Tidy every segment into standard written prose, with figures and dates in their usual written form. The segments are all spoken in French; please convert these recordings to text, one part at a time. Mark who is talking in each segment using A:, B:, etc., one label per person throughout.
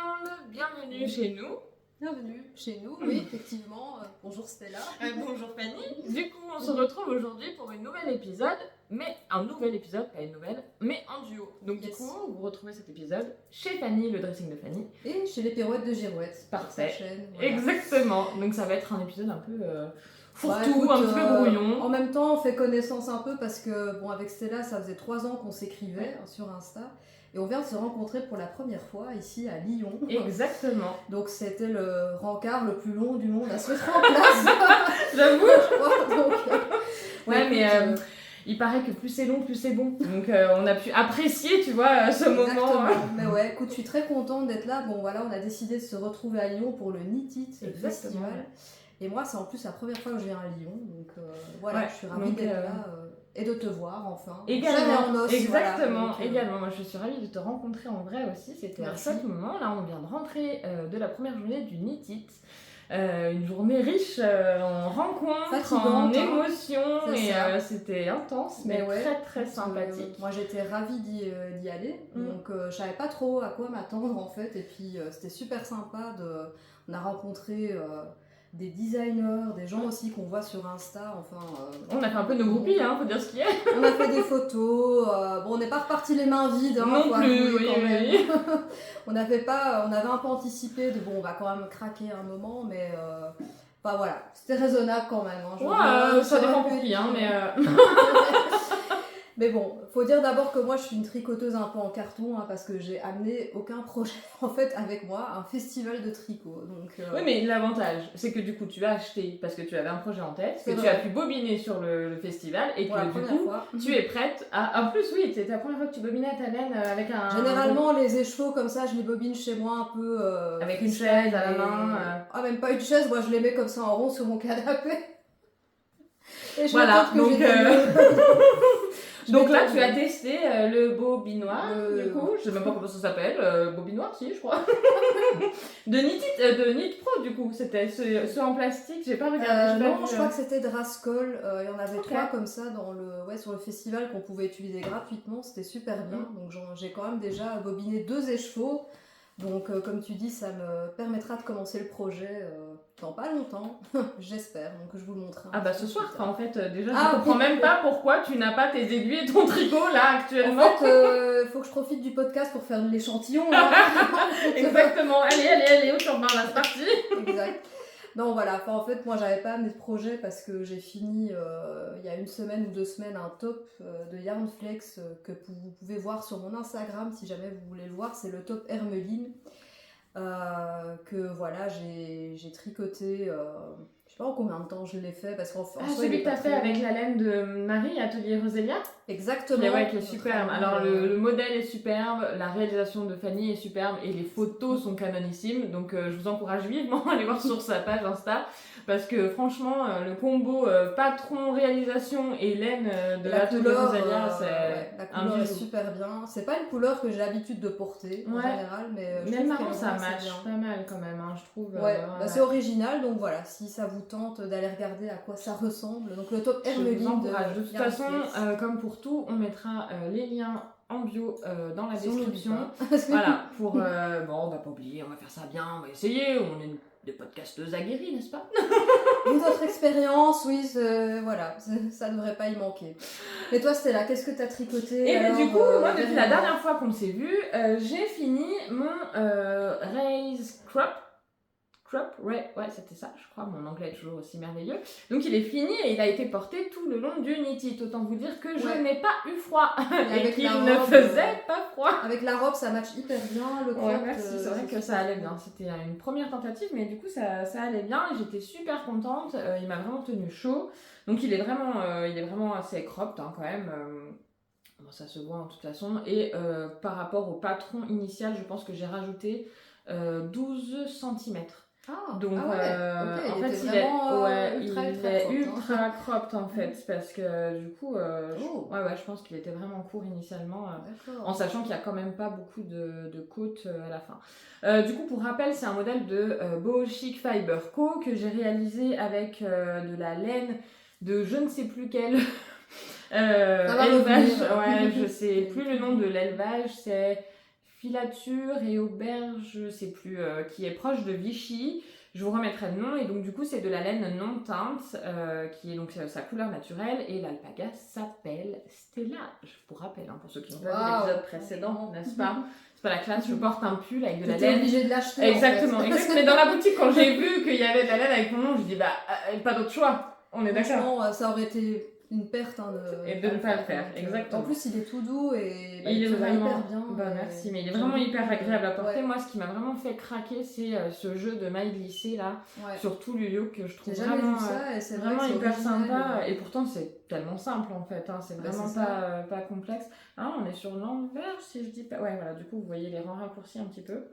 A: monde, bienvenue chez nous.
B: Bienvenue chez nous, oui, effectivement. Bonjour Stella.
A: Bonjour Fanny. Du coup, on se retrouve aujourd'hui pour un nouvel épisode, pas une nouvelle, mais en duo. Donc du coup, vous retrouvez cet épisode chez Fanny, le dressing de Fanny.
B: Et chez les Pirouettes de Girouette.
A: Parfait.
B: Sa chaîne, voilà.
A: Exactement. Donc ça va être un épisode un peu fourre-tout,
B: écoute,
A: un peu brouillon.
B: En même temps, on fait connaissance un peu parce que, bon, avec Stella, ça faisait 3 ans qu'on s'écrivait sur Insta. Et on vient de se rencontrer pour la première fois ici à Lyon.
A: Exactement.
B: Donc c'était le rencard le plus long du monde à se mettre en place.
A: J'avoue.
B: Je crois. Donc,
A: mais il paraît que plus c'est long, plus c'est bon. Donc on a pu apprécier, tu vois, ce moment.
B: Mais ouais, écoute, je suis très contente d'être là. Bon voilà, on a décidé de se retrouver à Lyon pour le Nitit, le festival. Et moi, c'est en plus la première fois que je viens à Lyon. Donc voilà, je suis ravie d'être là et de te voir enfin.
A: Également,
B: en os,
A: exactement,
B: voilà, donc,
A: également. Moi, je suis ravie de te rencontrer en vrai aussi. C'était un chouette moment. Là, on vient de rentrer de la première journée du Nitit. Une journée riche en rencontres,
B: fatigante,
A: en émotions, et c'était intense, mais
B: ouais,
A: très très sympathique.
B: Moi j'étais ravie d'y aller, donc je savais pas trop à quoi m'attendre en fait, et puis c'était super sympa. On a rencontré des designers, des gens aussi qu'on voit sur Insta, enfin...
A: on a fait un peu nos groupies, faut dire ce qu'il y a.
B: On a fait des photos, bon on n'est pas reparti les mains vides,
A: non plus, oui,
B: quand même.
A: Oui.
B: on avait un peu anticipé de on va quand même craquer un moment, mais enfin voilà, c'était raisonnable quand même.
A: Ça dépend pour qui, mais...
B: Mais bon, faut dire d'abord que moi je suis une tricoteuse un peu en carton, parce que j'ai amené aucun projet en fait avec moi, un festival de tricot. Donc,
A: oui, mais l'avantage, c'est que du coup tu as acheté parce que tu avais un projet en tête, que tu as pu bobiner sur le festival et que du coup tu es prête à... En plus, oui, c'était la première fois que tu bobinais ta laine avec un...
B: Généralement, les écheveaux comme ça, je les bobine chez moi un peu...
A: avec une chaise à la main.
B: Ah, même pas une chaise, moi je les mets comme ça en rond sur mon canapé. Et je
A: voilà, donc... Donc là,
B: tu
A: as testé le bobinoir, du coup, je sais même pas comment ça s'appelle, bobinoir, si, je crois. de Knit Pro, du coup, c'était ceux en plastique, j'ai pas regardé.
B: Je crois que c'était de Rascol, il y en avait 3 comme ça sur le festival qu'on pouvait utiliser gratuitement, c'était super bien. Donc j'ai quand même déjà bobiné 2 écheveaux. Donc, comme tu dis, ça me permettra de commencer le projet dans pas longtemps, j'espère. Donc, je vous le montrerai.
A: Ah bah ce soir, en fait, déjà, je comprends même pas pourquoi tu n'as pas tes aiguilles et ton tricot là actuellement.
B: En fait, faut que je profite du podcast pour faire l'échantillon. Là.
A: Exactement. Allez, au turban là, c'est parti.
B: Exact. Non, voilà, en fait, moi, j'avais pas amené de projet parce que j'ai fini, il y a 1 semaine ou 2 semaines, un top de Yarnflex que vous pouvez voir sur mon Instagram si jamais vous voulez le voir. C'est le top Hermeline que, voilà, j'ai tricoté, je sais pas en combien de temps je l'ai fait parce qu'en fait...
A: celui que t'as fait avec la laine de Marie, Atelier Roselia.
B: Exactement.
A: Qui est superbe. Alors, le modèle est superbe, la réalisation de Fanny est superbe et les photos sont canonissimes. Donc, je vous encourage vivement à aller voir sur sa page Insta parce que franchement, le combo patron-réalisation et laine de l'Atelier Roselia, c'est
B: la couleur est super bien. C'est pas une couleur que j'ai l'habitude de porter en général, mais
A: le marron, ça match pas mal quand même, je trouve.
B: C'est original, donc voilà, si ça vous tente d'aller regarder à quoi ça ressemble. Donc, le top Hermeline
A: de toute façon, comme pour tout, on mettra les liens en bio dans la description. Voilà, pour... on va pas oublier, on va faire ça bien, on va essayer, on est des podcasteuses aguerries, n'est-ce pas?
B: Notre expérience, oui, voilà, ça devrait pas y manquer. Et toi, Stella, qu'est-ce que t'as tricoté?
A: Et du coup, moi, depuis la dernière fois qu'on s'est vu, j'ai fini mon Raise Crop, ouais, c'était ça, je crois, mon anglais est toujours aussi merveilleux. Donc il est fini et il a été porté tout le long du Nitit. Autant vous dire que je n'ai pas eu froid et qu'il ne faisait pas froid.
B: Avec la robe, ça match hyper bien, le crop.
A: Merci, c'est vrai que ça allait bien. C'était une première tentative, mais du coup ça allait bien et j'étais super contente. Il m'a vraiment tenu chaud. Donc il est vraiment assez cropped quand même. Ça se voit de toute façon. Et par rapport au patron initial, je pense que j'ai rajouté 12 cm. Donc
B: en fait
A: il est ultra cropped en fait parce que du coup je pense qu'il était vraiment court initialement en sachant qu'il y a quand même pas beaucoup de côtes à la fin. Du coup pour rappel c'est un modèle de Boho Chic Fiber Co que j'ai réalisé avec de la laine de je ne sais plus quel élevage, je sais plus le nom de l'élevage, c'est Filature et Auberge, je sais plus, qui est proche de Vichy. Je vous remettrai le nom, et donc du coup c'est de la laine non teinte, qui est donc sa couleur naturelle, et l'alpaga s'appelle Stella. Je vous rappelle, hein, pour ceux qui n'ont pas vu l'épisode précédent, n'est-ce pas? C'est pas la classe, je porte un pull avec de la laine.
B: Obligée de l'acheter.
A: Exactement, exactement. Mais dans la boutique, quand j'ai vu qu'il y avait de la laine avec mon nom, je dis pas d'autre choix. On est d'accord.
B: Franchement, ça aurait été une perte
A: et de ne pas le faire, exactement.
B: En plus, il est tout doux et
A: il est vraiment
B: hyper bien.
A: Merci, mais il est vraiment hyper agréable à porter. Moi, ce qui m'a vraiment fait craquer, c'est ce jeu de mailles glissées là, sur tout le look, que je trouve vraiment, vraiment hyper sympa. Et pourtant, c'est tellement simple en fait, hein. C'est vraiment pas complexe. Ah, on est sur l'envers, si je dis pas. Ouais, voilà, du coup, vous voyez les rangs raccourcis un petit peu.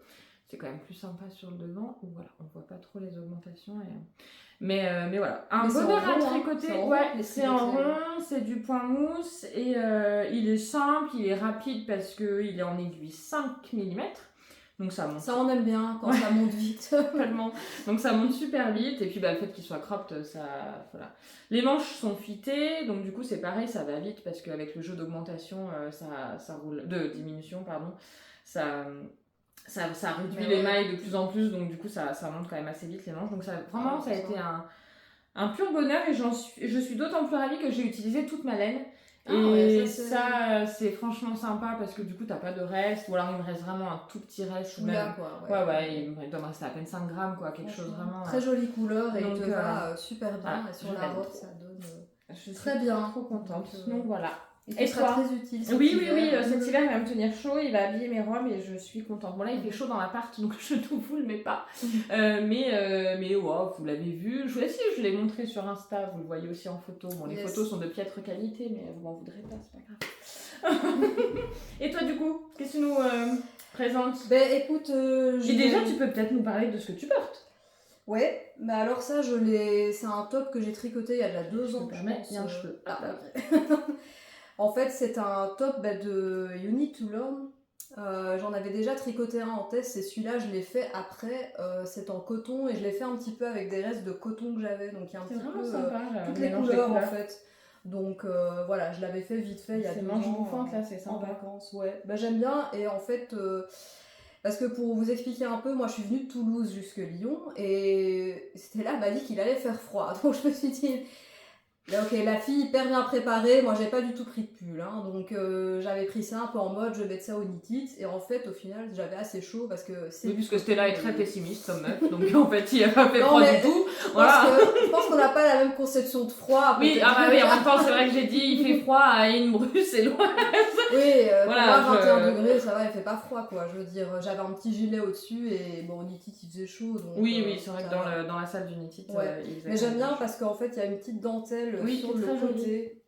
A: C'est quand même plus sympa sur le devant, où voilà, on voit pas trop les augmentations. Mais voilà, un bonheur à tricoter, c'est en rond, c'est du point mousse, et il est simple, il est rapide parce qu'il est en aiguille 5 mm, donc ça monte.
B: Ça on aime bien quand ça monte vite.
A: Tellement. Donc ça monte super vite, et puis le fait qu'il soit cropped, ça... Voilà. Les manches sont fitées, donc du coup c'est pareil, ça va vite, parce qu'avec le jeu d'augmentation, ça roule, de diminution, pardon, ça réduit les mailles de plus en plus, donc du coup ça monte quand même assez vite les manches. Donc ça a été un pur bonheur, et je suis d'autant plus ravie que j'ai utilisé toute ma laine. Et ça c'est franchement sympa, parce que du coup t'as pas de reste, ou alors il me reste vraiment un tout petit reste.
B: Là, quoi,
A: il doit me rester à peine 5 grammes, quoi, quelque chose vraiment.
B: Très jolie couleur, et il te va super bien, et sur la robe ça donne très bien.
A: Trop contente. Donc voilà.
B: Et sera très utile.
A: Oui, cet hiver il va me tenir chaud, il va habiller mes robes, et je suis contente. Bon, là il fait chaud dans l'appart, donc je tout vous le mets pas. Mais vous l'avez vu. Je l'ai montré sur Insta, vous le voyez aussi en photo. Bon, les photos sont de piètre qualité, mais vous m'en voudrez pas, c'est pas grave. Et toi, du coup, qu'est-ce que tu nous présentes?
B: Écoute,
A: et déjà, tu peux peut-être nous parler de ce que tu portes.
B: Ouais, mais alors ça, c'est un top que j'ai tricoté il y a déjà 2 ans.
A: Il y a un cheveu.
B: En fait, c'est un top de You Need to Learn. J'en avais déjà tricoté un en test, et celui-là, je l'ai fait après. C'est en coton, et je l'ai fait un petit peu avec des restes de coton que j'avais. Donc, il y a un petit peu
A: sympa,
B: toutes les couleurs en fait. Donc, voilà, je l'avais fait vite fait il y a 2 ans.
A: C'est manche bouffante là, c'est sympa.
B: En vacances, ouais. J'aime bien, et en fait... parce que pour vous expliquer un peu, moi je suis venue de Toulouse jusque Lyon, et c'était là, elle m'a dit qu'il allait faire froid. Donc je me suis dit, ok, la fille hyper bien préparée, moi j'ai pas du tout pris de pull, hein, donc j'avais pris ça un peu en mode je vais mettre ça au knit, et en fait au final j'avais assez chaud parce que c'est.
A: Oui, puisque Stella est très pessimiste comme meuf, donc en fait il a pas fait froid du tout. Voilà.
B: Je pense qu'on n'a pas la même conception de froid.
A: Oui, en même temps c'est vrai que j'ai dit il fait froid à Innsbruck, c'est loin.
B: Oui, voilà, moi 21 degrés, ça va, il fait pas froid quoi. Je veux dire, j'avais un petit gilet au-dessus, et bon, au knit il faisait chaud. Donc,
A: oui, c'est vrai que dans la salle du knit, il faisait.
B: Mais j'aime bien parce qu'en fait il y a une petite dentelle sur le côté.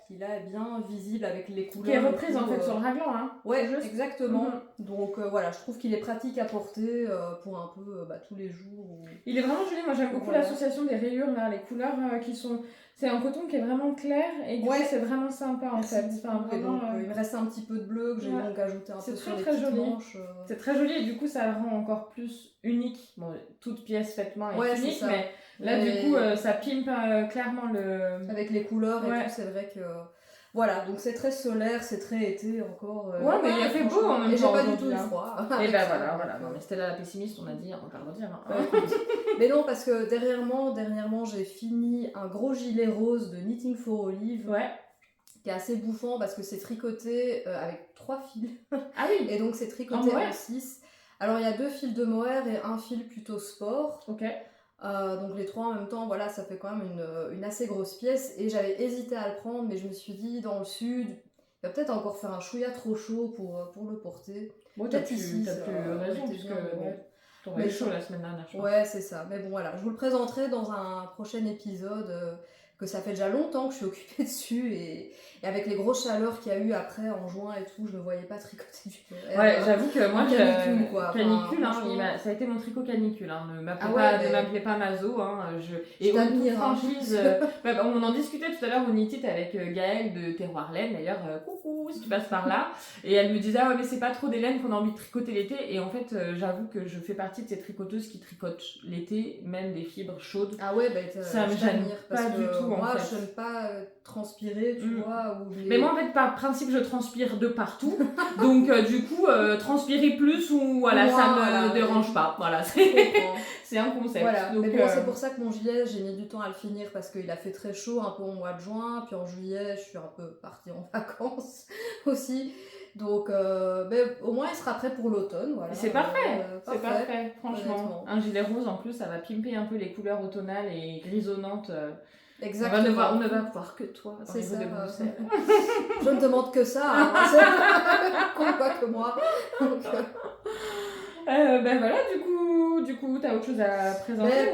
B: Qui là est bien visible avec les couleurs.
A: Qui est reprise en fait sur le raglan, hein.
B: Ouais, exactement. Donc voilà, je trouve qu'il est pratique à porter pour un peu tous les jours.
A: Il est vraiment joli, moi j'aime beaucoup l'association des rayures là, les couleurs qui sont. C'est un coton qui est vraiment clair, et du coup c'est vraiment sympa en fait. Enfin, vraiment,
B: il me reste un petit peu de bleu que j'ai donc ajouté un peu sur les petites manches.
A: C'est très joli, et du coup ça le rend encore plus unique. Bon, toute pièce faite main est unique, mais là du coup ça pimpe clairement le...
B: Avec les couleurs et tout, c'est vrai que... Voilà, donc c'est très solaire, c'est très été encore.
A: Mais il a fait beau en même temps.
B: Et j'ai pas du tout eu froid.
A: Et voilà. Non, mais Stella la pessimiste, on a dit, on va pas le redire. Hein.
B: Mais non, parce que dernièrement, j'ai fini un gros gilet rose de Knitting for Olive.
A: Ouais.
B: Qui est assez bouffant parce que c'est tricoté avec 3 fils.
A: Ah oui.
B: Et donc c'est tricoté en 6. Alors il y a 2 fils de mohair et un fil plutôt sport.
A: Ok.
B: Donc les 3 en même temps, voilà, ça fait quand même une assez grosse pièce, et j'avais hésité à le prendre, mais je me suis dit dans le sud, il va peut-être encore faire un chouïa trop chaud pour le porter.
A: Bon, t'as plus raison, puisque t'aurais eu chaud la semaine dernière, je crois.
B: Ouais, c'est ça, mais bon voilà, je vous le présenterai dans un prochain épisode, que ça fait déjà longtemps que je suis occupée dessus, et avec les grosses chaleurs qu'il y a eu après en juin et tout, je me voyais pas tricoter du tout.
A: Ouais, j'avoue que moi,
B: canicule, quoi.
A: Canicule, ça a été mon tricot canicule, hein. Ne m'appelez pas Mazo, hein. Et toute franchise, on en discutait tout à l'heure au Knit It avec Gaëlle de Terroir Laine, d'ailleurs, coucou, coucou si tu passes par là. Et elle me disait, ah ouais, mais c'est pas trop des laines qu'on a envie de tricoter l'été. Et en fait, j'avoue que je fais partie de ces tricoteuses qui tricotent l'été, même des fibres chaudes.
B: Ah ouais,
A: ça me gêne pas du tout.
B: Moi, je n'aime pas transpirer, tu vois.
A: Mais moi, en fait, par principe, je transpire de partout. Donc, du coup, transpirer plus ou voilà, ça me dérange pas. Voilà, c'est un concept.
B: Voilà.
A: Donc,
B: mais bon, c'est pour ça que mon gilet, j'ai mis du temps à le finir parce qu'il a fait très chaud un peu au mois de juin. Puis en juillet, je suis un peu partie en vacances aussi. Donc, mais au moins, il sera prêt pour l'automne. Voilà.
A: C'est parfait. C'est parfait, franchement. Un gilet rose, en plus, ça va pimper un peu les couleurs automnales et grisonnantes.
B: Exactement.
A: On ne va voir que toi.
B: C'est ça.
A: De
B: je ne demande que ça. Hein. Pas que moi. Donc,
A: ben voilà, du coup, t'as autre chose à présenter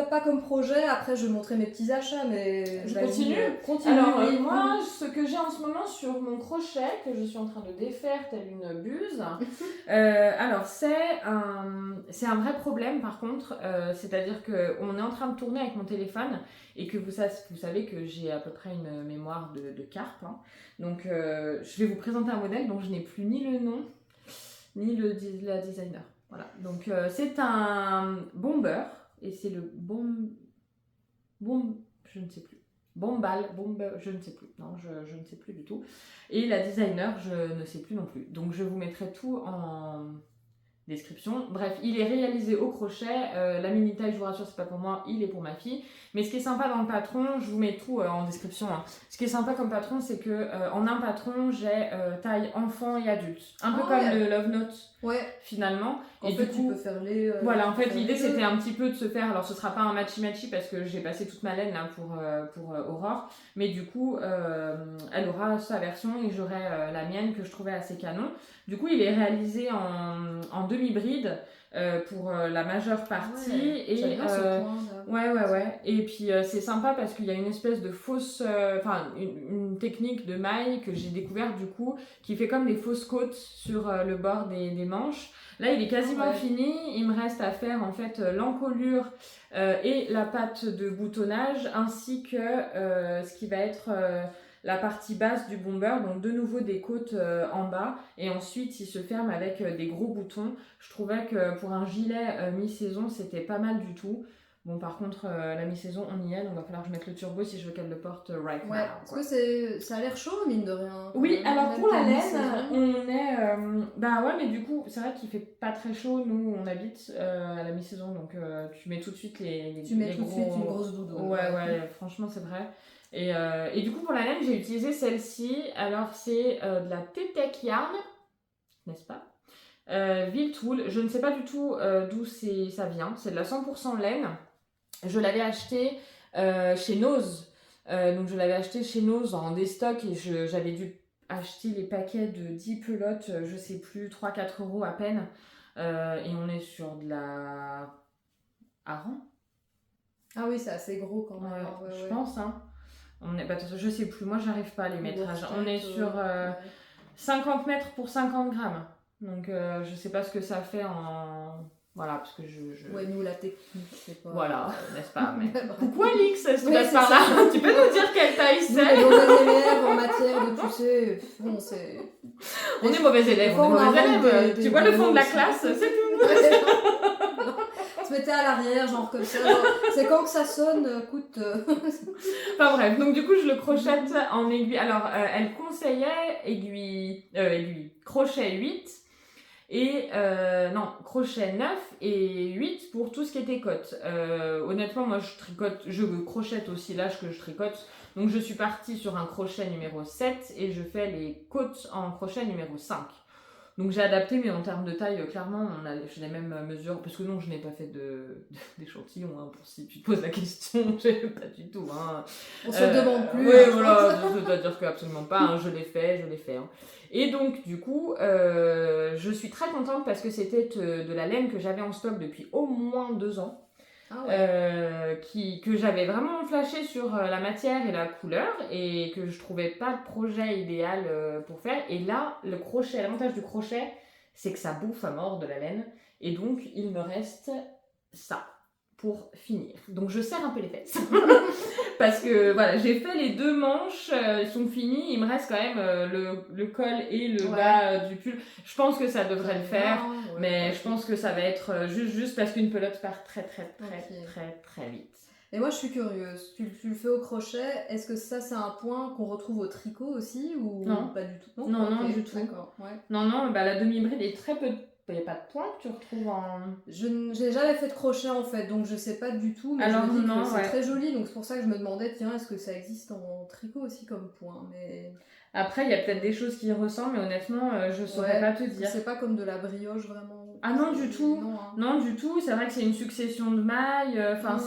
B: pas comme projet. Après, je vais montrer mes petits achats, mais
A: je continue. Alors, moi, ce que j'ai en ce moment sur mon crochet, que je suis en train de défaire telle une buse, alors c'est un vrai problème par contre, c'est-à-dire qu'on est en train de tourner avec mon téléphone et que vous savez que j'ai à peu près une mémoire de carpe. Hein. Donc, je vais vous présenter un modèle dont je n'ai plus ni le nom, ni la designer. Voilà, donc c'est un bomber, et c'est le je ne sais plus. Bomber, je ne sais plus. Non, je ne sais plus du tout. Et la designer, je ne sais plus non plus. Donc je vous mettrai tout en description. Bref, il est réalisé au crochet. La mini taille, je vous rassure, c'est pas pour moi, il est pour ma fille. Mais ce qui est sympa dans le patron, je vous mets tout en description. Hein. Ce qui est sympa comme patron, c'est que en un patron, j'ai taille enfant et adulte. Un peu comme le Love Note.
B: Ouais.
A: Finalement.
B: En fait, tu peux faire les.
A: Voilà, en fait, l'idée c'était un petit peu de se faire. Alors, ce sera pas un matchy-matchy parce que j'ai passé toute ma laine là pour Aurore. Mais du coup, elle aura sa version et j'aurai la mienne que je trouvais assez canon. Du coup, il est réalisé en demi-bride pour la majeure partie.
B: Ouais,
A: et
B: ce point, là.
A: Ouais. Et puis, c'est sympa parce qu'il y a une espèce de fausse. Une technique de maille que j'ai découverte du coup qui fait comme des fausses côtes sur le bord des manches. Là, il est quasiment fini. Il me reste à faire en fait l'encolure et la patte de boutonnage ainsi que ce qui va être la partie basse du bomber. Donc de nouveau des côtes en bas et ensuite il se ferme avec des gros boutons. Je trouvais que pour un gilet mi-saison, c'était pas mal du tout. Bon, par contre, la mi-saison, on y est, donc il va falloir que je mette le turbo si je veux qu'elle le porte right now.
B: Parce que ça a l'air chaud, mine de rien.
A: Oui, alors pour la laine, on est... bah ouais, mais du coup, c'est vrai qu'il fait pas très chaud. Nous, on habite à la mi-saison, donc tu mets tout de suite
B: Tu mets tout de suite une grosse doudoune.
A: Ouais, franchement, c'est vrai. Et du coup, pour la laine, j'ai utilisé celle-ci. Alors, c'est de la Tetec Yarn, n'est-ce pas Viltwool. Je ne sais pas du tout d'où ça vient. C'est de la 100% laine. Je l'avais acheté chez Nose. Donc je l'avais acheté chez Nose en déstock et j'avais dû acheter les paquets de 10 pelotes, je sais plus, 3-4 € à peine. Et on est sur de la Aran.
B: Ah oui, c'est assez gros quand même.
A: Je pense. Hein. Je sais plus, moi j'arrive pas à les métrages. On est sur 50 mètres pour 50 grammes. Donc je sais pas ce que ça fait en... Voilà, parce que
B: Ouais, nous, la technique, c'est pas...
A: Voilà, n'est-ce pas mais... Coucou Alix, est-ce que tu passes par là? Tu peux nous dire quelle taille c'est?
B: Les mauvais élèves en matière de pousser, bon, c'est...
A: On est mauvais élèves, Tu vois le fond de la classe, c'est tout.
B: On se mettait à l'arrière, genre comme ça. Genre, c'est quand que ça sonne, écoute...
A: Enfin bref, donc du coup, je le crochette en aiguille. Alors, elle conseillait crochet 8. Et crochet 9 et 8 pour tout ce qui était côte. Honnêtement, moi je crochette aussi l'âge que je tricote. Donc je suis partie sur un crochet numéro 7 et je fais les côtes en crochet numéro 5. Donc j'ai adapté, mais en termes de taille, clairement, j'ai les mêmes mesures. Parce que non, je n'ai pas fait d'échantillon, hein, pour si tu te poses la question, pas du tout. Hein.
B: On se le demande plus.
A: Oui, voilà, je dois dire que absolument pas, hein, je l'ai fait. Hein. Et donc, du coup, je suis très contente parce que c'était de la laine que j'avais en stock depuis au moins 2 ans.
B: Ah ouais.
A: Que j'avais vraiment flashé sur la matière et la couleur et que je trouvais pas de projet idéal pour faire. Et là, l'avantage du crochet, c'est que ça bouffe à mort de la laine. Et donc, il me reste ça. pour finir. Donc je serre un peu les fesses. Parce que voilà, j'ai fait les 2 manches, ils sont finis. Il me reste quand même le col et le bas du pull. Je pense que ça devrait le faire. Mais je pense que ça va être juste parce qu'une pelote part très vite.
B: Et moi je suis curieuse, tu le fais au crochet, est-ce que ça c'est un point qu'on retrouve au tricot aussi ou
A: non.
B: Pas du tout?
A: Non, du tout.
B: D'accord,
A: Non, la demi-bride est très peu... Il n'y a pas de point que tu retrouves en...
B: Je n'ai jamais fait de crochet en fait, donc je sais pas du tout, mais alors, je me dis que c'est très joli, donc c'est pour ça que je me demandais, tiens, est-ce que ça existe en tricot aussi comme point, mais...
A: Après, il y a peut-être des choses qui ressemblent, mais honnêtement, je saurais pas te dire.
B: C'est pas comme de la brioche vraiment.
A: Ah non, du tout. Non, du tout. C'est vrai que c'est une succession de mailles.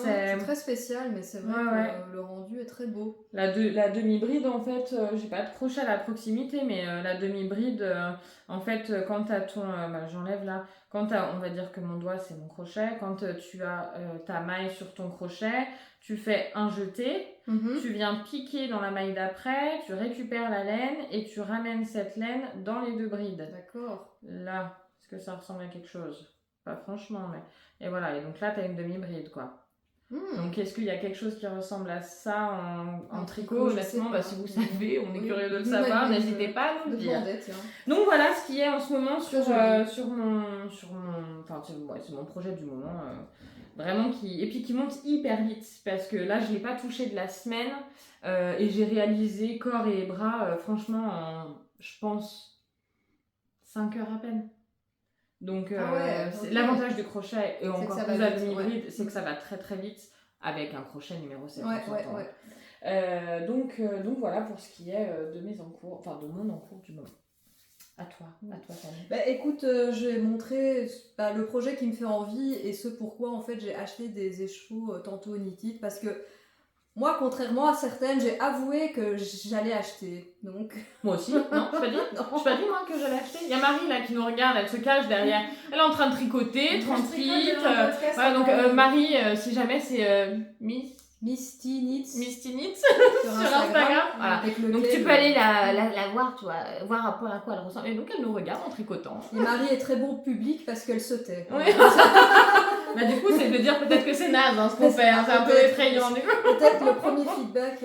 B: C'est très spécial, mais c'est vrai que le rendu est très beau.
A: La demi-bride, en fait, j'ai pas de crochet à la proximité, mais la demi-bride, en fait, quand t'as ton... j'enlève là. Quand on va dire que mon doigt, c'est mon crochet. Quand tu as ta maille sur ton crochet, tu fais un jeté. Tu viens piquer dans la maille d'après, tu récupères la laine et tu ramènes cette laine dans les 2 brides.
B: D'accord.
A: Là, est-ce que ça ressemble à quelque chose? Pas franchement, mais... Et voilà, et donc là, tu as une demi-bride, quoi. Donc, est-ce qu'il y a quelque chose qui ressemble à ça en tricot? Honnêtement, si vous savez, on est curieux de le savoir, n'hésitez pas à nous le dire. Donc, voilà ce qui est en ce moment sur mon projet du moment. Vraiment et puis qui monte hyper vite, parce que là, je l'ai pas touché de la semaine, et j'ai réalisé corps et bras, franchement, en, je pense, 5 heures à peine. Donc, l'avantage du crochet, et encore plus à demi-bride, c'est que ça va très vite avec un crochet numéro 7. Donc voilà pour ce qui est de mes encours, enfin de mon encours du moment. À toi Fanny.
B: Écoute, je vais montrer le projet qui me fait envie et ce pourquoi en fait j'ai acheté des échevaux tantôt knitted, parce que moi, contrairement à certaines, j'ai avoué que j'allais acheter. Donc...
A: Moi aussi, non, je pas dit. Je pas dit moi que j'allais acheter. Il y a Marie là qui nous regarde, elle se cache derrière. Elle est en train de tricoter, tranquille. Donc Marie, si jamais c'est
B: Misty Knits
A: sur Instagram. Voilà. Donc tu peux aller la voir, tu vois, voir un peu à quoi elle ressemble. Et donc elle nous regarde en tricotant.
B: Et Marie est très bon public parce qu'elle se tait.
A: Oui. Du coup, c'est de dire peut-être que c'est naze ce qu'on fait, c'est un peu effrayant.
B: Peut-être le premier feedback,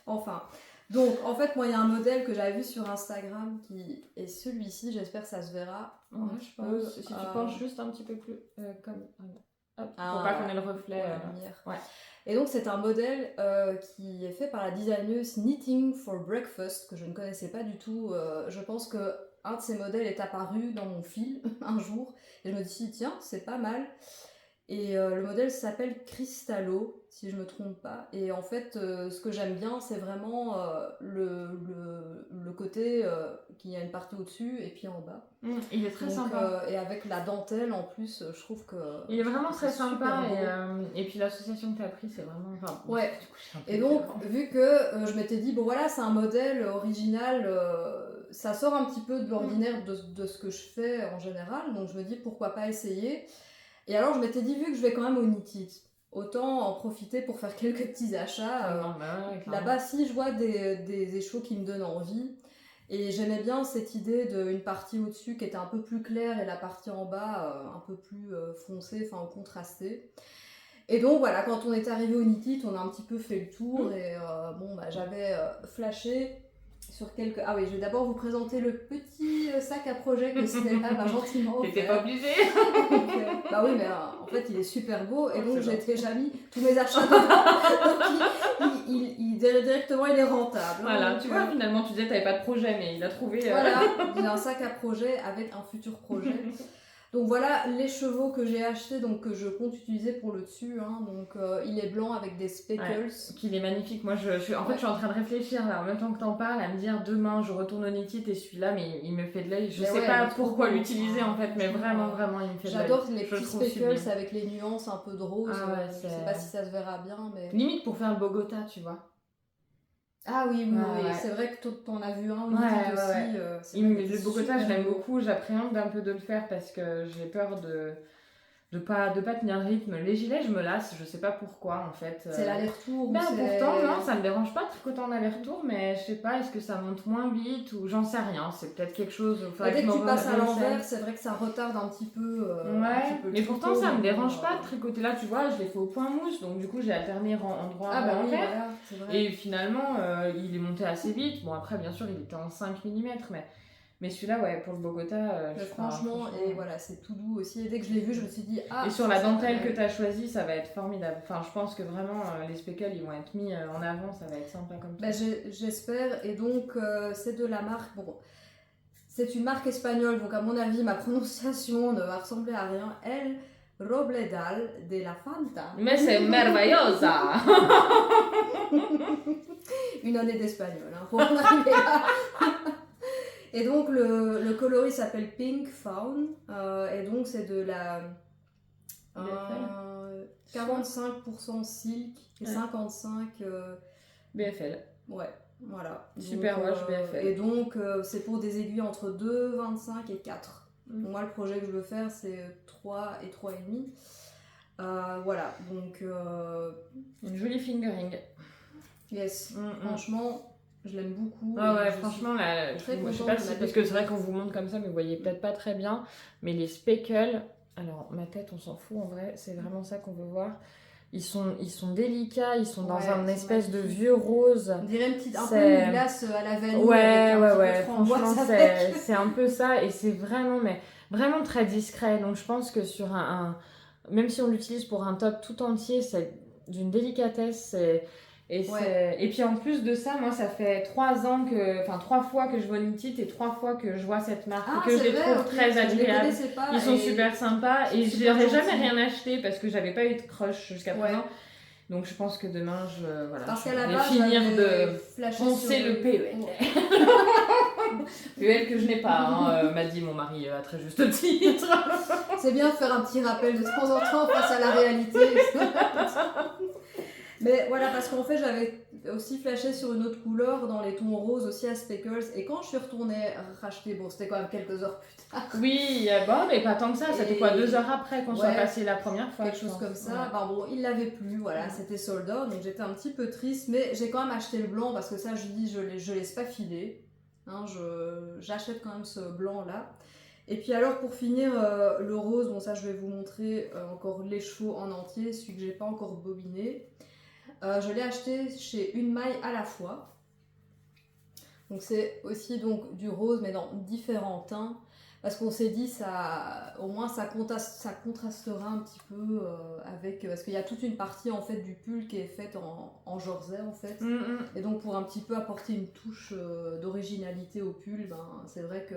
B: enfin. Donc, en fait, moi, il y a un modèle que j'avais vu sur Instagram qui est celui-ci, j'espère que ça se verra.
A: Je pense, si tu penches juste un petit peu plus, comme... Hop, pour pas qu'on ait le reflet.
B: La lumière. Ouais. Et donc, c'est un modèle qui est fait par la designeuse Knitting for Breakfast, que je ne connaissais pas du tout. Je pense que un de ces modèles est apparu dans mon fil un jour, et je me dis, tiens, c'est pas mal. Et le modèle s'appelle Cristallo, si je me trompe pas. Et en fait, ce que j'aime bien, c'est vraiment le côté qu'il y a une partie au-dessus et puis en bas.
A: Il est très sympa.
B: Et avec la dentelle en plus, je trouve que...
A: Il est vraiment très sympa. Et puis l'association que tu as pris, c'est vraiment... Enfin,
B: ouais. Et donc, vu que je m'étais dit, bon voilà, c'est un modèle original, ça sort un petit peu de l'ordinaire de ce que je fais en général. Donc je me dis, pourquoi pas essayer. Et alors, je m'étais dit, vu que je vais quand même au Knitted, autant en profiter pour faire quelques petits achats. Là-bas, si je vois des échevaux qui me donnent envie. Et j'aimais bien cette idée d'une partie au-dessus qui était un peu plus claire et la partie en bas un peu plus foncée, enfin contrastée. Et donc voilà, quand on est arrivé au Knitted, on a un petit peu fait le tour et j'avais flashé sur quelques... Ah oui, je vais d'abord vous présenter le petit sac à projet que Stella m'a gentiment offert.
A: T'étais pas obligée.
B: Bah oui, mais en fait, il est super beau et donc j'ai déjà mis tous mes achats dedans. Donc directement, il est rentable.
A: Voilà, donc, tu vois, finalement, tu disais t'avais pas de projet, mais il a trouvé...
B: Voilà, il a un sac à projet avec un futur projet. Donc voilà les chevaux que j'ai achetés, donc que je compte utiliser pour le dessus. Donc il est blanc avec des speckles.
A: Qu'il est magnifique. Moi, je suis en train de réfléchir là, en même temps que t'en parles, à me dire demain je retourne au Knitted et celui-là, mais il me fait de l'œil. Je sais pas pourquoi l'utiliser en fait, mais vraiment, il me fait de l'œil.
B: J'adore les petits speckles avec les nuances un peu de rose. Je sais pas si ça se verra bien, mais...
A: Limite pour faire le Bogota, tu vois.
B: Ah oui, c'est vrai que t'en as vu un aussi.
A: Le Bogota, je l'aime beaucoup, j'appréhende un peu de le faire parce que j'ai peur de pas tenir le rythme. Les gilets, je me lasse, je sais pas pourquoi en fait.
B: C'est l'aller-retour.
A: Pourtant, non, ça me dérange pas de tricoter en aller-retour, mais je sais pas, est-ce que ça monte moins vite ou j'en sais rien. C'est peut-être quelque chose.
B: Dès que tu passes à l'envers, c'est vrai que ça retarde un petit peu.
A: Mais pourtant, ça me dérange pas de tricoter. Là, tu vois, je l'ai fait au point mousse, donc du coup, j'ai alterné en droit et en envers. Voilà, et finalement, il est monté assez vite. Bon, après, bien sûr, il était en 5 mm, mais celui-là, ouais, pour le Bogota,
B: franchement, et voilà, c'est tout doux aussi. Et dès que je l'ai vu, je me suis dit,
A: et sur la dentelle que tu as choisie, ça va être formidable. Enfin, je pense que vraiment, les speckles, ils vont être mis en avant, ça va être sympa comme ça.
B: J'espère. Et donc, c'est de la marque. Bon, c'est une marque espagnole, donc à mon avis, ma prononciation ne va ressembler à rien. El Robledal de la Fanta.
A: Mais c'est merveilleuse!
B: Une année d'espagnol, hein, pour en arriver là. Et donc le coloris s'appelle Pink Fawn, et donc c'est de la 45% silk et 55%
A: BFL.
B: Ouais, voilà.
A: Super wash BFL.
B: Et donc c'est pour des aiguilles entre 2, 25 et 4. Donc, moi le projet que je veux faire c'est 3 et 3,5. Voilà, donc...
A: Une jolie fingering.
B: Yes, franchement... Je l'aime beaucoup.
A: Ah ouais, franchement, je sais pas si, parce que c'est vrai qu'on vous montre comme ça, mais vous voyez peut-être pas très bien. Mais les speckles, alors ma tête, on s'en fout en vrai, c'est vraiment ça qu'on veut voir. Ils sont délicats, ils sont dans un espèce de vieux rose.
B: On dirait un peu une glace à la vanille.
A: Ouais, franchement, c'est un peu ça, et c'est vraiment très discret. Donc je pense que sur même si on l'utilise pour un top tout entier, c'est d'une délicatesse. Et puis en plus de ça, moi ça fait 3 fois que je vois Knit It et 3 fois que je vois cette marque et que je les trouve très agréables. Ils sont super sympas et je n'aurais jamais rien acheté parce que j'avais pas eu de crush jusqu'à présent. Donc je pense que demain je vais finir de poncer le PEL. PEL que je n'ai pas, m'a dit mon mari à très juste titre.
B: C'est bien de faire un petit rappel de temps en temps face à la réalité. Mais voilà, parce qu'en fait, j'avais aussi flashé sur une autre couleur dans les tons roses aussi à Speckles. Et quand je suis retournée racheter, bon, c'était quand même quelques heures plus tard.
A: Oui, bon, mais pas tant que ça. C'était quoi, 2 heures après qu'on soit passé la première fois?
B: Quelque chose comme ça. Ben bon, il l'avait plus, voilà, c'était sold out. Donc j'étais un petit peu triste. Mais j'ai quand même acheté le blanc parce que ça, je dis, je laisse pas filer. Hein, j'achète quand même ce blanc-là. Et puis alors pour finir, le rose, bon ça je vais vous montrer encore les chevaux en entier, celui que j'ai pas encore bobiné. Je l'ai acheté chez Une Maille à la fois. Donc c'est aussi donc du rose mais dans différents teints. Parce qu'on s'est dit au moins ça contrastera un petit peu avec... Parce qu'il y a toute une partie en fait du pull qui est faite en jersey en fait. Et donc pour un petit peu apporter une touche d'originalité au pull, c'est vrai que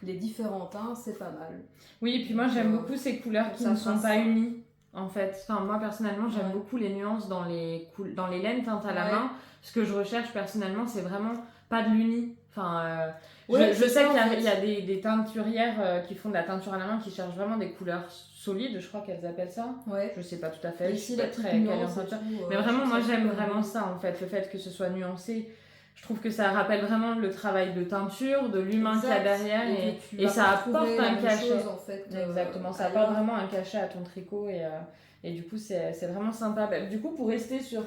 B: les différents teints c'est pas mal.
A: Oui, et puis moi j'aime beaucoup ces couleurs qui ne sont pas unies. En fait, moi personnellement j'aime beaucoup les nuances dans les laines teintes à la main. Ce que je recherche personnellement c'est vraiment pas de l'uni. Je sais qu'il y a des teinturières qui font de la teinture à la main qui cherchent vraiment des couleurs solides, je crois qu'elles appellent ça. Je sais pas tout à fait, je suis pas très calée en teinture. Mais vraiment moi j'aime vraiment ça en fait, le fait que ce soit nuancé. Je trouve que ça rappelle vraiment le travail de teinture, de l'humain qu'il y a derrière et ça apporte un cachet.
B: En fait,
A: exactement, ça apporte vraiment un cachet à ton tricot et du coup c'est vraiment sympa. Du coup pour rester sur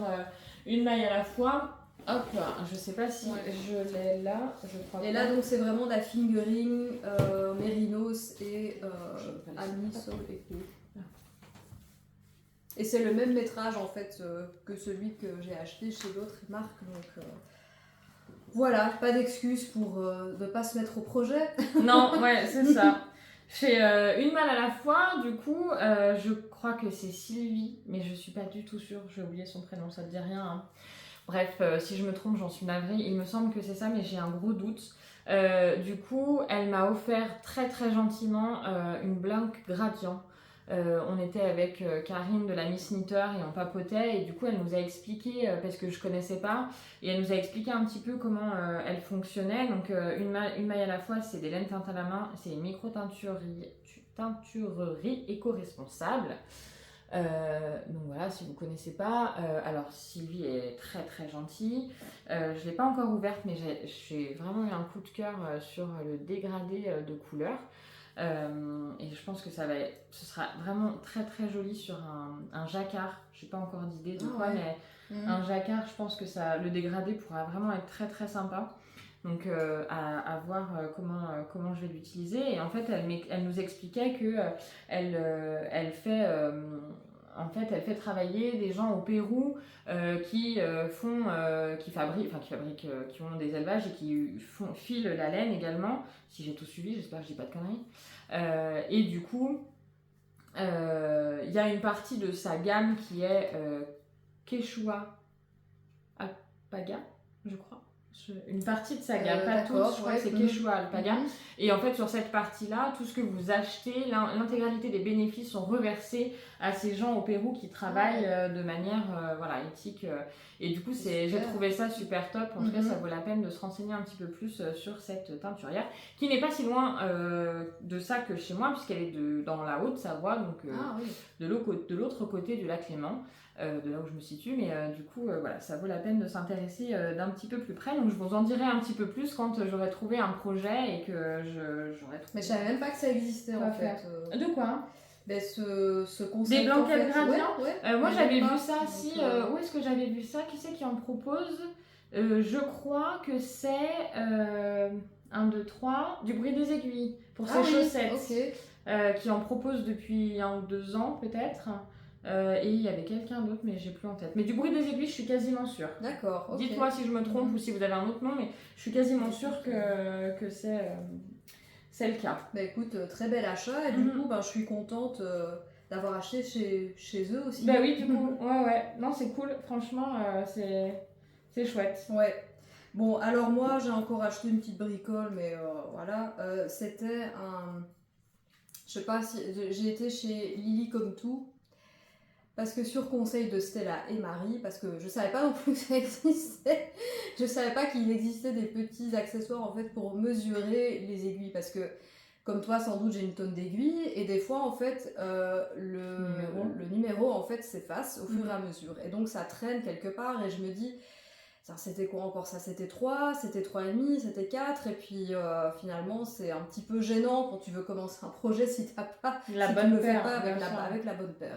A: Une Maille à la fois, hop, je sais pas si je l'ai là, je crois.
B: Et là donc c'est vraiment la fingering Mérinos et Ami Sol Eco. Et c'est le même métrage en fait que celui que j'ai acheté chez d'autres marques donc... Voilà, pas d'excuse pour ne pas se mettre au projet.
A: Non, ouais, c'est ça. Chez Une Maille à la fois, du coup, je crois que c'est Sylvie, mais je suis pas du tout sûre, j'ai oublié son prénom, ça te dit rien. Hein. Bref, si je me trompe, j'en suis navrée. Il me semble que c'est ça, mais j'ai un gros doute. Du coup, elle m'a offert très très gentiment une blanque gradient. On était avec Karine de la Miss Knitter et on papotait et du coup elle nous a expliqué, parce que je connaissais pas, et elle nous a expliqué un petit peu comment elle fonctionnait. Donc une maille à la fois, c'est des laines teintes à la main, c'est une micro-teinturerie éco-responsable. Donc voilà, si vous connaissez pas, alors Sylvie est très très gentille. Je l'ai pas encore ouverte, mais j'ai vraiment eu un coup de cœur sur le dégradé de couleurs. Et je pense que ce sera vraiment très très joli sur un jacquard. Je n'ai pas encore d'idée de quoi, mais un jacquard, je pense que le dégradé pourra vraiment être très très sympa. Donc à voir comment je vais l'utiliser. Et en fait, elle nous expliquait que elle fait travailler des gens au Pérou qui ont des élevages et qui filent la laine également. Si j'ai tout suivi, j'espère que je dis pas de conneries. Et du coup, il y a une partie de sa gamme qui est Quechua Alpaga, je crois. Une partie de sa gamme, pas toute, je crois que c'est Quechua Alpaga. Et en fait, sur cette partie-là, tout ce que vous achetez, l'intégralité des bénéfices sont reversés à ces gens au Pérou qui travaillent de manière éthique. Et du coup, j'ai trouvé ça super top. En tout cas, ça vaut la peine de se renseigner un petit peu plus sur cette teinturière, qui n'est pas si loin de ça que chez moi, puisqu'elle est dans la Haute-Savoie, donc de l'autre côté du lac Léman. De là où je me situe, mais du coup ça vaut la peine de s'intéresser d'un petit peu plus près, donc je vous en dirai un petit peu plus quand j'aurai trouvé un projet et que j'aurai trouvé...
B: Mais je savais même pas que ça existait en fait.
A: De quoi
B: ce concept.
A: Des blanquettes gradients. Moi j'avais vu ça,
B: donc,
A: où est-ce que j'avais vu ça? Qui c'est qui en propose? Je crois que c'est 1, 2, 3, du bruit des aiguilles pour ses chaussettes, qui en propose depuis 1 ou 2 ans peut-être. Et il y avait quelqu'un d'autre, mais j'ai plus en tête. Mais du bruit des aiguilles, je suis quasiment sûre.
B: D'accord.
A: Dites-moi si je me trompe ou si vous avez un autre nom, mais je suis quasiment sûre que c'est le cas.
B: Bah écoute, très bel achat. Et du coup, je suis contente d'avoir acheté chez eux aussi.
A: Bah oui, du coup, ouais. Non, c'est cool. Franchement, c'est chouette.
B: Ouais. Bon, alors moi, j'ai encore acheté une petite bricole, mais voilà. C'était un... Je sais pas si... J'ai été chez Lily Comme Tout. Parce que sur conseil de Stella et Marie, parce que je savais pas non plus que ça existait, je savais pas qu'il existait des petits accessoires en fait pour mesurer les aiguilles, parce que comme toi sans doute j'ai une tonne d'aiguilles et des fois en fait le numéro en fait s'efface au fur et à mesure et donc ça traîne quelque part et je me dis c'était quoi encore ça, c'était 3, c'était 3,5, c'était 4 et puis finalement c'est un petit peu gênant quand tu veux commencer un projet si t'as pas
A: la bonne paire
B: avec la bonne paire.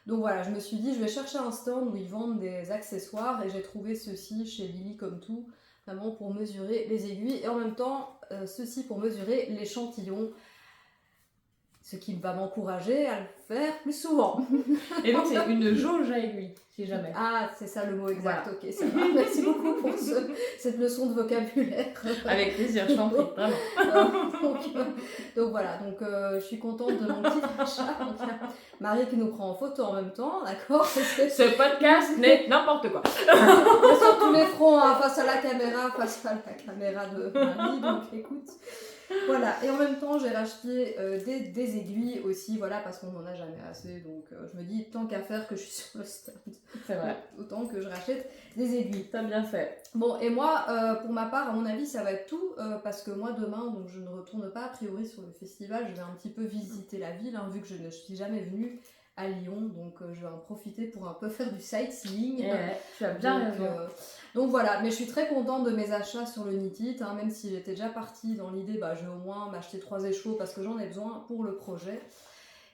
B: Donc voilà, je me suis dit, je vais chercher un stand où ils vendent des accessoires et j'ai trouvé ceci chez Lily Comme Tout, vraiment pour mesurer les aiguilles et en même temps, ceci pour mesurer l'échantillon, ce qui va m'encourager à le faire plus souvent.
A: Et donc c'est une jauge à aiguille, si jamais.
B: Ah, c'est ça le mot exact, voilà. Ok, ça va. Merci beaucoup pour cette leçon de vocabulaire.
A: Avec plaisir, je t'en prie, vraiment.
B: Donc voilà, je suis contente de mon petit achat. Donc, Marie qui nous prend en photo en même temps, d'accord?
A: Ce podcast n'est n'importe quoi.
B: Sur tous les fronts, hein, face à la caméra de Marie, donc écoute. Voilà, et en même temps j'ai racheté des aiguilles aussi, voilà, parce qu'on n'en a jamais assez, donc je me dis tant qu'à faire que je suis sur le stand,
A: c'est vrai,
B: autant que je rachète des aiguilles.
A: T'as bien fait.
B: Bon, et moi, pour ma part, à mon avis, ça va être tout, parce que moi demain, donc je ne retourne pas a priori sur le festival, je vais un petit peu visiter la ville, hein, vu que je ne suis jamais venue à Lyon, donc je vais en profiter pour un peu faire du sightseeing.
A: Tu as bien raison.
B: Donc voilà, mais je suis très contente de mes achats sur le Knit-It, hein, même si j'étais déjà partie dans l'idée, je vais au moins m'acheter 3 échauds parce que j'en ai besoin pour le projet.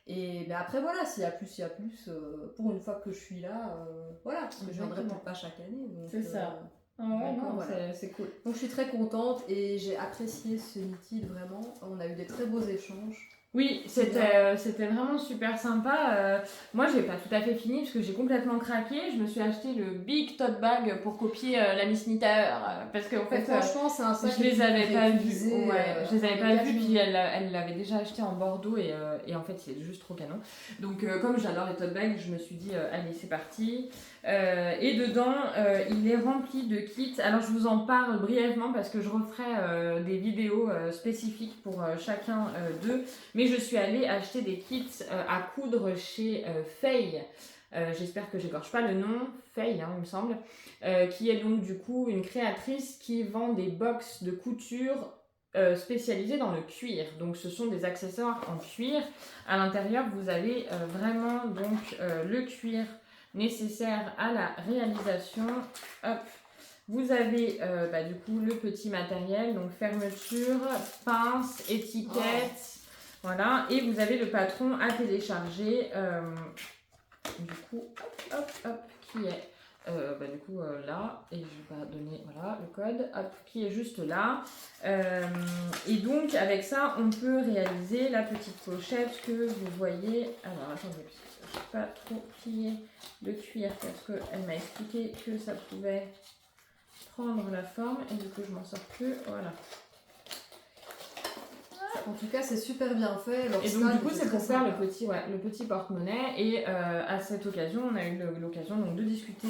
B: Et après voilà, s'il y a plus, pour une fois que je suis là, voilà, parce que je viendrai peut-être pas chaque année.
A: C'est ça.
B: Voilà.
A: C'est cool.
B: Donc je suis très contente et j'ai apprécié ce Knit-It vraiment, on a eu des très beaux échanges.
A: Oui, c'était vraiment super sympa. Moi, j'ai pas tout à fait fini parce que j'ai complètement craqué. Je me suis acheté le Big Tote Bag pour copier la Miss Knitter parce qu'en fait,
B: franchement, c'est un sac
A: je les avais pas vus. Je les avais pas vus, puis elle l'avait déjà acheté en Bordeaux et en fait, il est juste trop canon. Donc, comme j'adore les tote bags, je me suis dit, allez, c'est parti. Et dedans, il est rempli de kits. Alors, je vous en parle brièvement parce que je referai des vidéos spécifiques pour chacun d'eux. Mais je suis allée acheter des kits à coudre chez Faye. J'espère que j'égorge pas le nom. Faye, hein, il me semble. Qui est donc du coup une créatrice qui vend des box de couture spécialisées dans le cuir. Donc, ce sont des accessoires en cuir. À l'intérieur, vous avez vraiment donc le cuir nécessaire à la réalisation. Hop. Vous avez du coup le petit matériel, donc fermeture, pince, étiquette, Voilà, et vous avez le patron à télécharger, du coup, qui est du coup là, et je vais donner voilà, le code, qui est juste là. Et donc avec ça, on peut réaliser la petite pochette que vous voyez. Alors attendez, je ne sais pas trop plier le cuir parce qu'elle m'a expliqué que ça pouvait prendre la forme et du coup je m'en sors plus. Voilà.
B: En tout cas, c'est super bien fait.
A: Et donc, du coup, c'est pour faire le petit porte-monnaie. Et à cette occasion, on a eu l'occasion donc, de discuter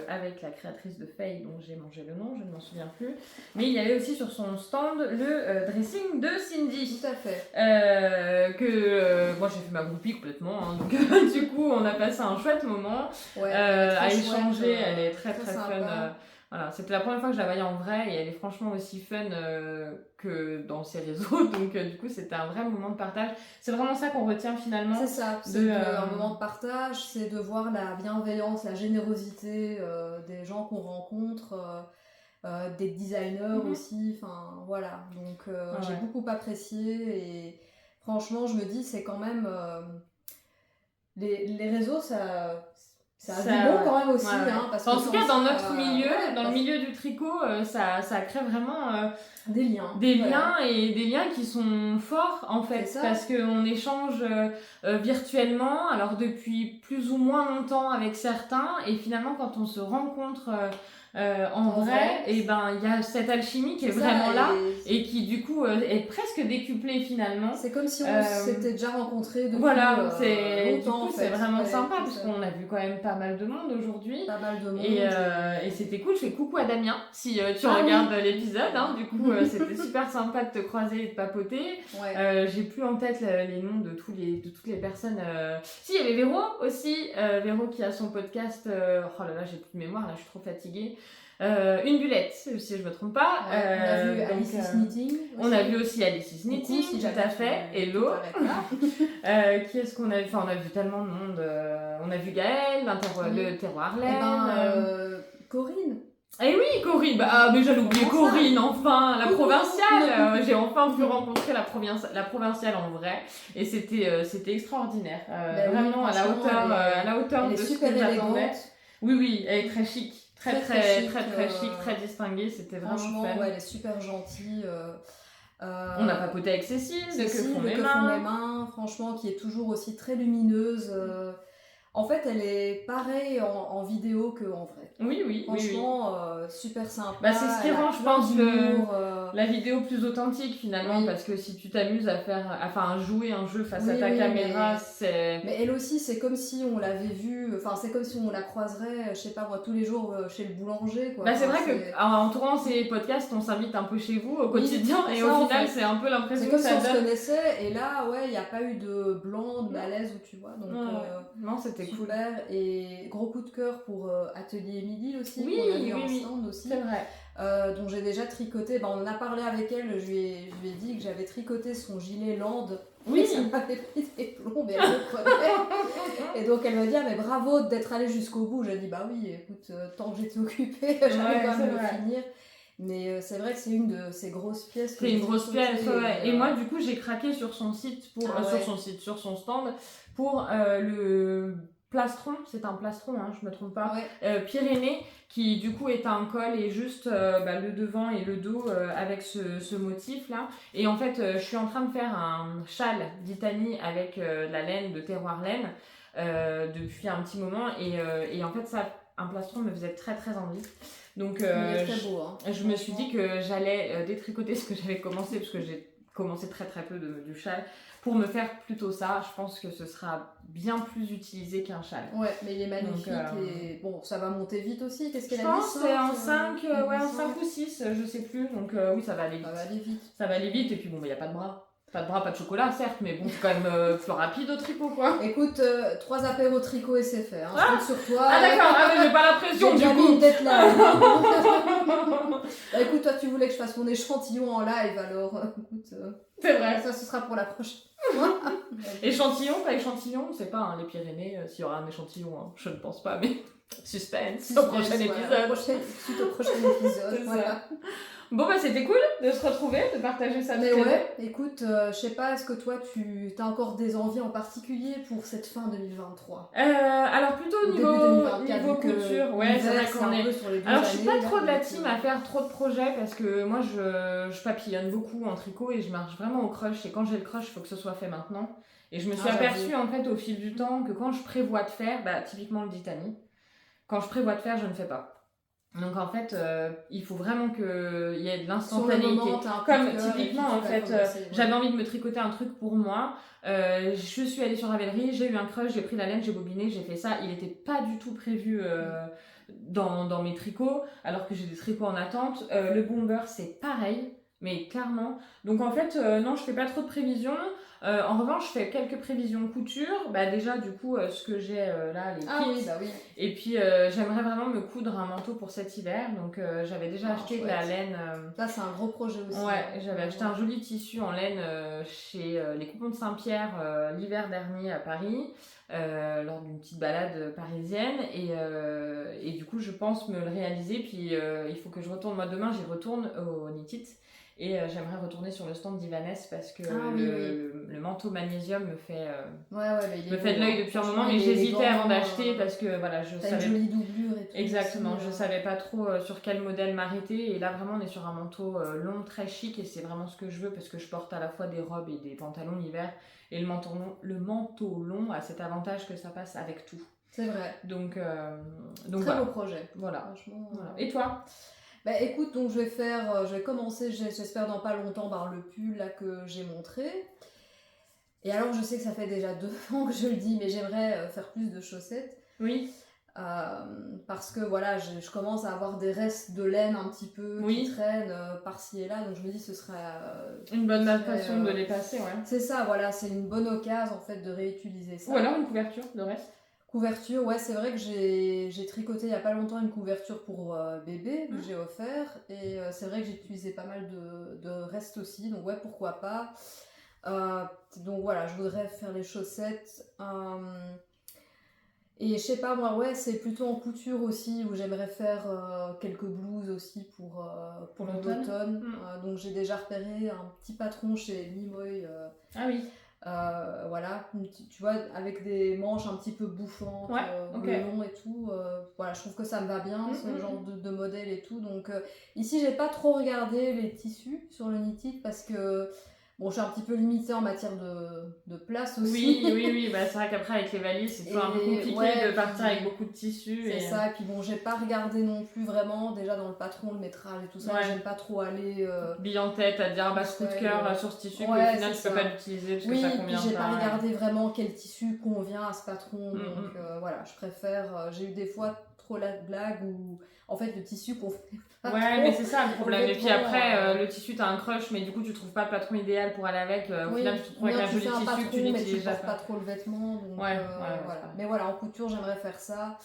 A: avec la créatrice de Faye, dont j'ai mangé le nom, je ne m'en souviens plus. Mais il y avait aussi sur son stand le dressing de Cindy.
B: Tout à fait.
A: Moi, j'ai fait ma groupie complètement. Hein, donc, du coup, on a passé un chouette moment à échanger. Elle est très, très fun. Voilà, c'était la première fois que je la voyais en vrai et elle est franchement aussi fun que dans ses réseaux. Donc, du coup, c'était un vrai moment de partage. C'est vraiment ça qu'on retient finalement.
B: C'est ça, c'est un moment de partage, c'est de voir la bienveillance, la générosité des gens qu'on rencontre, des designers aussi. Enfin, voilà. Donc, j'ai beaucoup apprécié et franchement, je me dis, c'est quand même. Les réseaux, ça a du bon quand même aussi. Hein, parce
A: en tout cas, dans notre milieu, dans le milieu du tricot, ça crée vraiment
B: des liens.
A: Et des liens qui sont forts en fait. Parce qu'on échange virtuellement, alors depuis plus ou moins longtemps avec certains. Et finalement, quand on se rencontre en vrai, et ben il y a cette alchimie qui est vraiment là et qui du coup est presque décuplée finalement.
B: C'est comme si on s'était déjà rencontrés depuis
A: longtemps. C'est vraiment sympa parce qu'on a vu quand même pas mal de monde aujourd'hui.
B: Pas mal de monde.
A: Et c'était cool. Je fais coucou à Damien si tu regardes l'épisode. Hein, du coup, c'était super sympa de te croiser et de papoter. J'ai plus en tête les noms de toutes les personnes. Si, il y avait Véro aussi. Véro qui a son podcast. Oh là là, j'ai plus de mémoire. Là, je suis trop fatiguée. Une bullette, si je me trompe pas.
B: On a vu Alice's Knitting.
A: On a vu aussi Alice's Knitting, tout à fait. Hello. Qui est-ce qu'on a vu? Enfin, on a vu tellement de monde. On a vu Gaëlle, le terroir Laine.
B: Corinne.
A: Eh oui, Corinne. Mais j'allais oublier Corinne, enfin, la provinciale. J'ai enfin pu rencontrer la provinciale en vrai, et c'était extraordinaire. Vraiment à la hauteur de ce que j'attendais. Oui, elle est très chic. Très chic, très distinguée, c'était vraiment fun.
B: Franchement, elle est super gentille.
A: On a papoté avec Cécile, de Que font mes
B: mains, franchement, qui est toujours aussi très lumineuse. En fait, elle est pareille en vidéo qu'en vrai.
A: Oui.
B: Franchement, super sympa.
A: C'est ce qui rend, je pense, la vidéo plus authentique finalement, parce que si tu t'amuses à jouer un jeu face à ta caméra, c'est...
B: Mais elle aussi, c'est comme si on l'avait vue, c'est comme si on la croiserait, je sais pas moi, tous les jours chez le boulanger, quoi.
A: C'est vrai qu'en tournant ces podcasts, on s'invite un peu chez vous au quotidien, et au final, c'est un peu l'impression que ça donne.
B: C'est comme si on se connaissait, et là, il n'y a pas eu de blanc, de malaise, ou tu vois, donc...
A: Non, c'était
B: super,
A: cool.
B: Et gros coup de cœur pour Atelier Émilie aussi,
A: qu'on
B: a vu en stand aussi.
A: C'est vrai.
B: Dont j'ai déjà tricoté, on en a parlé avec elle, je lui ai dit que j'avais tricoté son gilet Land.
A: Oui.
B: Ça m'avait pris des plombs, mais elle le prenait. Et donc elle m'a dit, mais bravo d'être allée jusqu'au bout. J'ai dit, oui, écoute, tant que j'étais occupée, j'allais quand même le finir. Mais c'est vrai que c'est une de ces grosses pièces.
A: C'est une grosse pièce, Et moi, du coup, j'ai craqué sur son site, sur son stand, pour le plastron. C'est un plastron, hein, je me trompe pas. Pyrénées, qui du coup est un col et juste le devant et le dos avec ce motif-là. Et en fait, je suis en train de faire un châle d'Itanie avec la laine de terroir laine depuis un petit moment. Et en fait, ça, un plastron me faisait très très envie. Donc,
B: très beau, hein.
A: Je me suis dit que j'allais détricoter ce que j'avais commencé, parce que j'ai commencé très très peu du châle, pour me faire plutôt ça. Je pense que ce sera bien plus utilisé qu'un châle.
B: Ouais, mais il est magnifique. Et bon, ça va monter vite aussi. Qu'est-ce qu'elle a dit?
A: Je pense que c'est en 5, en 5 ou 6, je sais plus. Donc oui, ça va aller vite. Ça va aller vite, et puis bon, il n'y a pas de bras. Pas de bras, pas de chocolat, certes, mais bon, c'est quand même plus rapide au tricot, quoi.
B: Écoute, 3 apéros tricot et c'est fait. Hein. Je compte sur toi.
A: Ah d'accord, mais j'ai pas la pression du coup.
B: Une tête là. Écoute, toi, tu voulais que je fasse mon échantillon en live, alors écoute.
A: C'est vrai.
B: Ça, ce sera pour la prochaine.
A: Échantillon, pas échantillon, c'est pas les Pyrénées, s'il y aura un échantillon, hein. Je ne pense pas, mais suspense au prochain épisode.
B: Suite au prochain épisode, voilà.
A: Bon, bah, c'était cool de se retrouver, de partager ça.
B: Mais ouais, écoute, je sais pas, est-ce que toi, tu as encore des envies en particulier pour cette fin 2023 ?
A: Alors, plutôt au niveau couture. Ouais, c'est vrai qu'on est... Alors, je suis pas trop de la team à faire trop de projets parce que moi, je papillonne beaucoup en tricot et je marche vraiment au crush. Et quand j'ai le crush, il faut que ce soit fait maintenant. Et je me suis aperçue, en fait, au fil du temps, que quand je prévois de faire, bah, typiquement le Ditani, quand je prévois de faire, je ne fais pas. Donc en fait, il faut vraiment qu'il y ait de l'instantanéité. Comme typiquement, en fait, j'avais envie de me tricoter un truc pour moi. Je suis allée sur Ravelry, j'ai eu un crush, j'ai pris la laine, j'ai bobiné, j'ai fait ça. Il n'était pas du tout prévu dans mes tricots, alors que j'ai des tricots en attente. Le bomber, c'est pareil, mais clairement. Donc en fait, non, je fais pas trop de prévisions. En revanche, je fais quelques prévisions couture. Bah déjà, du coup, ce que j'ai là, les kits.
B: Oui, bah oui.
A: Et puis, j'aimerais vraiment me coudre un manteau pour cet hiver. Donc, j'avais déjà acheté de la laine.
B: Ça, c'est un gros projet aussi.
A: Ouais, j'avais acheté un joli tissu en laine chez les Coupons de Saint-Pierre l'hiver dernier à Paris, lors d'une petite balade parisienne. Et du coup, je pense me le réaliser. Puis, il faut que je retourne. Moi, demain, j'y retourne au Knit-It. Et j'aimerais retourner sur le stand d'Ivanès parce que le manteau magnésium me fait, me fait de l'œil depuis un moment, mais j'hésitais avant d'acheter parce que voilà, je savais.
B: Une jolie doublure et tout.
A: Exactement, je savais pas trop sur quel modèle m'arrêter. Et là, vraiment, on est sur un manteau long, très chic et c'est vraiment ce que je veux parce que je porte à la fois des robes et des pantalons l'hiver. Et le manteau long a cet avantage que ça passe avec tout.
B: C'est vrai.
A: Donc
B: très
A: voilà.
B: beau projet.
A: Voilà.
B: Franchement.
A: Voilà. Et toi ?
B: Bah écoute, donc je vais commencer, j'espère dans pas longtemps, par le pull là que j'ai montré. Et alors je sais que ça fait déjà 2 ans que je le dis, mais j'aimerais faire plus de chaussettes.
A: Oui.
B: Parce que voilà, je commence à avoir des restes de laine un petit peu qui traînent par-ci et là, donc je me dis ce serait...
A: une bonne façon de les passer, ouais.
B: C'est ça, voilà, c'est une bonne occasion en fait de réutiliser ça.
A: Ou alors une couverture de reste.
B: Couverture, ouais, c'est vrai que j'ai tricoté il y a pas longtemps une couverture pour bébé que j'ai offert et c'est vrai que j'ai utilisé pas mal de restes aussi, donc ouais, pourquoi pas. Donc voilà, je voudrais faire les chaussettes et je sais pas moi, ouais, c'est plutôt en couture aussi où j'aimerais faire quelques blouses aussi pour l'automne. Donc j'ai déjà repéré un petit patron chez Mimoy.
A: Ah oui.
B: Voilà, tu vois, avec des manches un petit peu bouffantes, bleu long et tout. Voilà, je trouve que ça me va bien, ce genre de modèle et tout. Donc ici, j'ai pas trop regardé les tissus sur le Knit-It parce que bon, je suis un petit peu limitée en matière de place aussi.
A: Oui, bah, c'est vrai qu'après avec les valises, c'est toujours un peu compliqué de partir avec beaucoup de tissus.
B: C'est ça, et puis bon, j'ai pas regardé non plus vraiment, déjà dans le patron, le métrage et tout ça, j'aime pas trop aller...
A: bille en tête à dire, bah, ce coup de cœur sur ce tissu, qu'au final tu peux pas l'utiliser parce que ça convient pas.
B: Oui, j'ai pas regardé vraiment quel tissu convient à ce patron, donc voilà, je préfère... j'ai eu des fois trop la blague où, en fait, le tissu convient pas trop.
A: Mais c'est ça le problème. Et puis après, le tissu, t'as un crush, mais du coup, tu trouves pas le patron idéal pour aller avec. Au final, tu te trouves avec un joli tissu que tu n'utilises
B: pas. Pas trop le vêtement. Donc,
A: voilà.
B: Mais voilà, en couture, j'aimerais faire ça.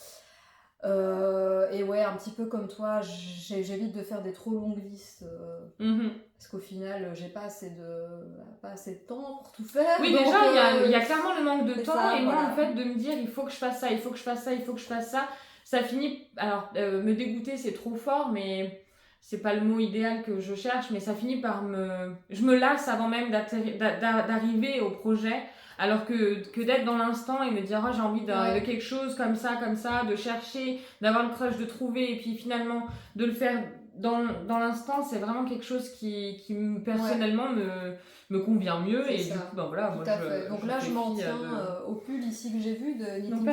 B: Et ouais, un petit peu comme toi, j'évite de faire des trop longues listes. Parce qu'au final, j'ai pas assez de temps pour tout faire.
A: Oui, donc, déjà, il y a clairement le manque de temps. Ça, et moi, en fait, de me dire, il faut que je fasse ça, il faut que je fasse ça, il faut que je fasse ça. Ça finit, alors me dégoûter c'est trop fort, mais c'est pas le mot idéal que je cherche, mais ça finit par je me lasse avant même d'arriver au projet, alors que d'être dans l'instant et me dire j'ai envie de quelque chose comme ça, de chercher, d'avoir le crush, de trouver, et puis finalement de le faire dans l'instant, c'est vraiment quelque chose qui personnellement me convient mieux. Et du coup, ben voilà, moi
B: donc là, je m'en tiens au pull ici que j'ai vu de Knitting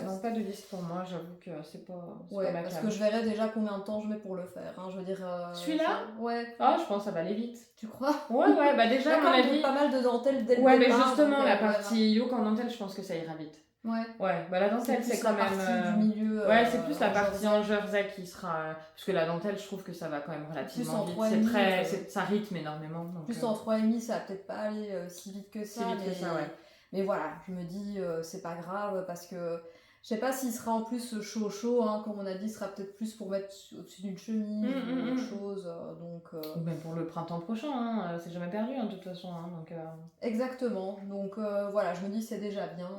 A: Non, pas de liste pour moi, j'avoue que c'est pas ma
B: parce que je verrai déjà combien de temps je mets pour le faire. Hein. Je veux dire.
A: Celui-là ?
B: Ouais.
A: Ah, je pense que ça va aller vite.
B: Tu crois ?
A: Ouais, bah déjà, à mon avis.
B: Pas mal de dentelle dès le départ.
A: Ouais, mais justement, la partie yoke en dentelle, je pense que ça ira vite.
B: Ouais,
A: bah la dentelle c'est quand même.
B: Du milieu,
A: c'est plus la partie en jersey qui sera. Parce que la dentelle, je trouve que ça va quand même relativement vite. Ça rythme énormément. Donc,
B: plus en 3,5, ça va peut-être pas aller si vite que ça. Mais voilà, je me dis, c'est pas grave parce que je sais pas s'il sera en plus chaud, hein, comme on a dit, il sera peut-être plus pour mettre au-dessus d'une chemise ou autre chose.
A: Ou même pour le printemps prochain, hein, c'est jamais perdu de toute façon. Hein, donc,
B: Exactement, donc voilà, je me dis c'est déjà bien.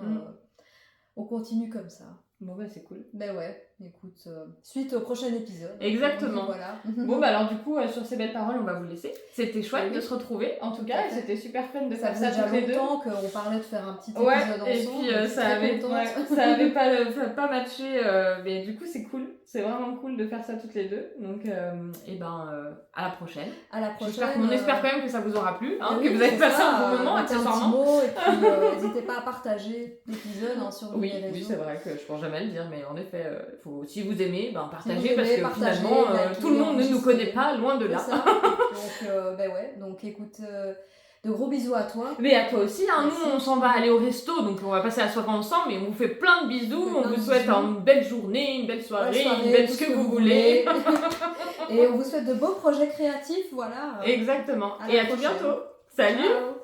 B: On continue comme ça.
A: Bon bah c'est cool.
B: Ben ouais, écoute, suite au prochain épisode.
A: Exactement.
B: Voilà.
A: Bon bah alors du coup, sur ces belles paroles, on va vous laisser. C'était chouette de se retrouver, en tout cas, et c'était super fun de faire ça toutes les deux.
B: Ça faisait longtemps qu'on parlait de faire un petit épisode ensemble.
A: Et puis ça avait pas matché, mais du coup c'est cool. C'est vraiment cool de faire ça toutes les deux. Donc à la prochaine.
B: À la prochaine.
A: On espère quand même que ça vous aura plu, que vous avez passé un bon moment accessoirement.
B: Et puis n'hésitez pas à partager l'épisode sur les réseaux.
A: Oui, c'est vrai que je pense jamais le dire, mais en effet, si vous aimez, partagez, parce que finalement, tout le monde ne nous connaît pas, loin de là.
B: Donc écoute, de gros bisous à toi.
A: Mais à toi aussi, nous on s'en va aller au resto, donc on va passer la soirée ensemble, et on vous fait plein de bisous, on vous souhaite une belle journée, une belle soirée, une belle ce que vous voulez.
B: Et on vous souhaite de beaux projets créatifs, voilà.
A: Exactement, et à tout bientôt. Salut.
B: Ciao.